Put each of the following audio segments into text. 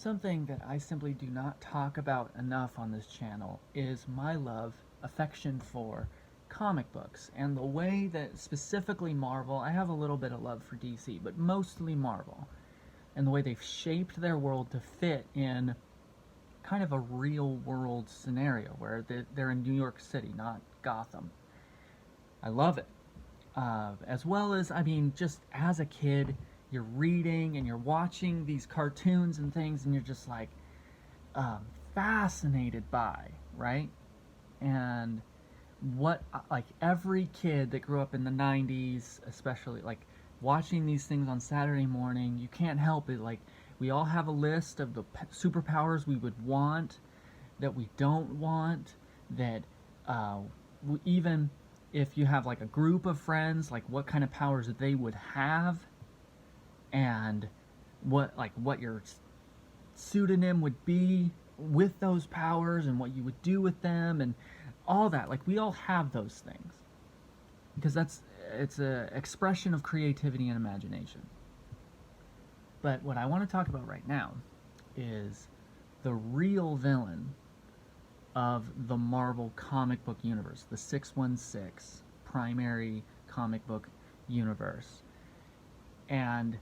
Something that I simply do not talk about enough on this channel is my affection for comic books, and the way that specifically Marvel, I have a little bit of love for DC, but mostly Marvel, and the way they've shaped their world to fit in kind of a real world scenario where they're in New York City, not Gotham. I love it. As well as, I mean, just as a kid, you're reading and you're watching these cartoons and things, and you're just like fascinated by, right? And what, like, every kid that grew up in the 90s, especially, like, watching these things on Saturday morning, you can't help it. Like, we all have a list of the superpowers we would want, that we don't want, that even if you have like a group of friends, like what kind of powers they would have, and what your pseudonym would be with those powers, and what you would do with them, and all that. Like, we all have those things because it's a expression of creativity and imagination. But what I want to talk about right now is the real villain of the Marvel comic book universe, the 616 primary comic book universe. And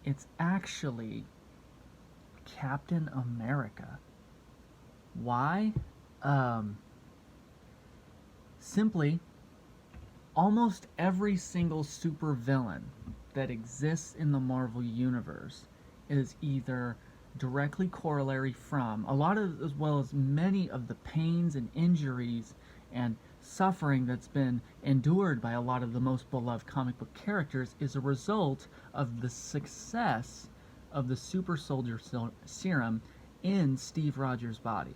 it's actually Captain America. Why? Simply, almost every single supervillain that exists in the Marvel universe is either directly corollary from a lot of, as well as many of the pains and injuries and suffering that's been endured by a lot of the most beloved comic book characters, is a result of the success of the super soldier serum in Steve Rogers' body.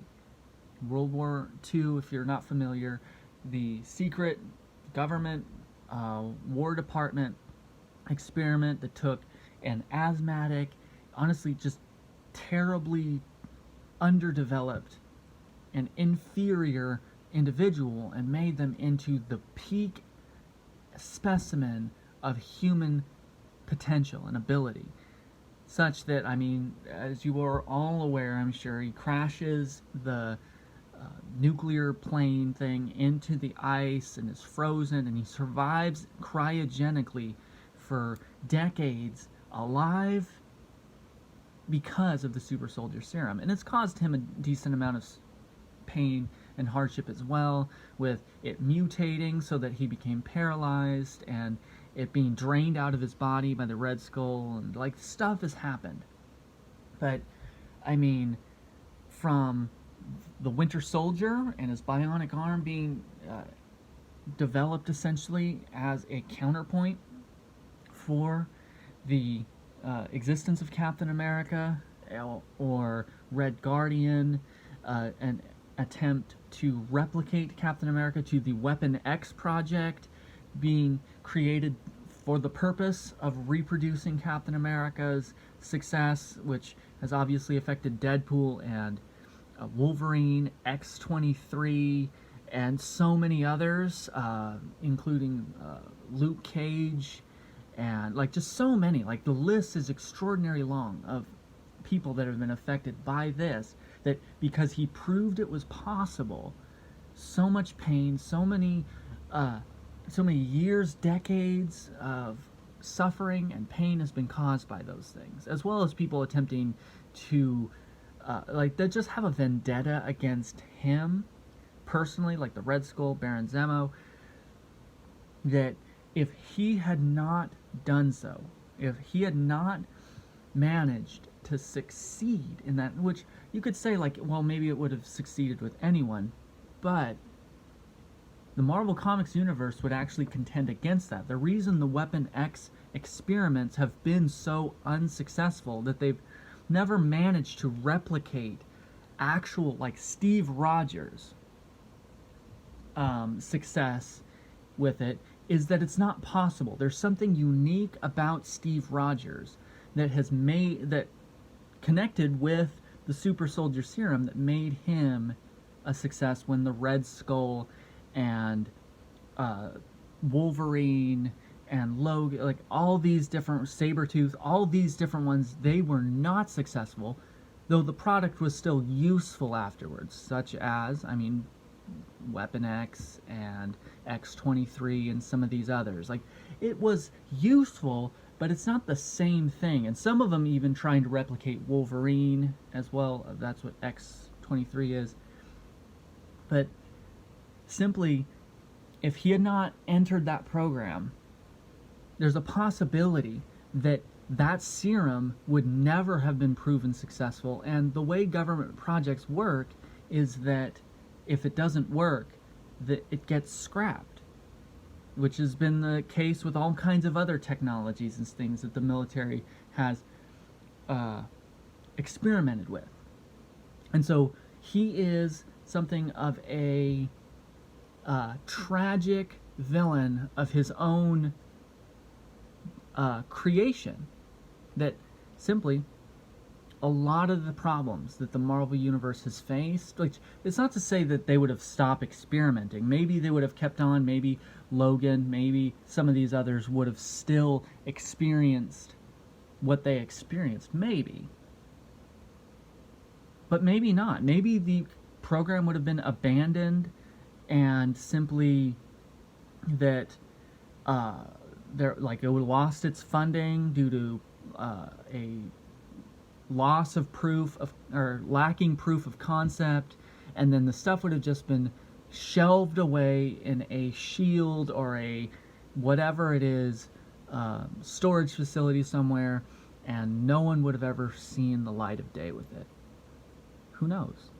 World War II, if you're not familiar, the secret government War Department experiment that took an asthmatic, honestly just terribly underdeveloped and inferior individual and made them into the peak specimen of human potential and ability, such that, I mean, as you are all aware, I'm sure, he crashes the nuclear plane thing into the ice and is frozen, and he survives cryogenically for decades alive because of the super soldier serum. And it's caused him a decent amount of pain and hardship as well, with it mutating so that he became paralyzed, and it being drained out of his body by the Red Skull, and like, stuff has happened. But I mean, from the Winter Soldier and his bionic arm being developed essentially as a counterpoint for the existence of Captain America, or Red Guardian, an attempt to replicate Captain America, to the Weapon X project being created for the purpose of reproducing Captain America's success, which has obviously affected Deadpool and Wolverine, X-23, and so many others, including Luke Cage, and like just so many. Like, the list is extraordinarily long of people that have been affected by this, that because he proved it was possible, so much pain, so many years, decades of suffering and pain has been caused by those things, as well as people attempting to like, they just have a vendetta against him personally, like the Red Skull, Baron Zemo, that if he had not done so, if he had not managed to succeed in that, which you could say, like, well, maybe it would have succeeded with anyone, but the Marvel Comics universe would actually contend against that. The reason the Weapon X experiments have been so unsuccessful, that they've never managed to replicate actual, like, Steve Rogers success with it, is that it's not possible. There's something unique about Steve Rogers that has made, that connected with the super soldier serum, that made him a success when the Red Skull and Wolverine and Logan, like all these different, Sabretooth, all these different ones, they were not successful though the product was still useful afterwards, such as, I mean, Weapon X and X-23 and some of these others. Like, it was useful, but it's not the same thing. And some of them even trying to replicate Wolverine as well. That's what X-23 is. But simply, if he had not entered that program, there's a possibility that that serum would never have been proven successful. And the way government projects work is that if it doesn't work, that it gets scrapped, which has been the case with all kinds of other technologies and things that the military has experimented with. And so he is something of a tragic villain of his own creation, that simply a lot of the problems that the Marvel Universe has faced, like, it's not to say that they would have stopped experimenting. Maybe they would have kept on. Maybe Logan, maybe some of these others would have still experienced what they experienced. Maybe. But maybe not. Maybe the program would have been abandoned, and simply that it would have lost its funding due to a loss of proof of, or lacking proof of concept, and then the stuff would have just been shelved away in a shield or a whatever it is storage facility somewhere, and no one would have ever seen the light of day with it. Who knows?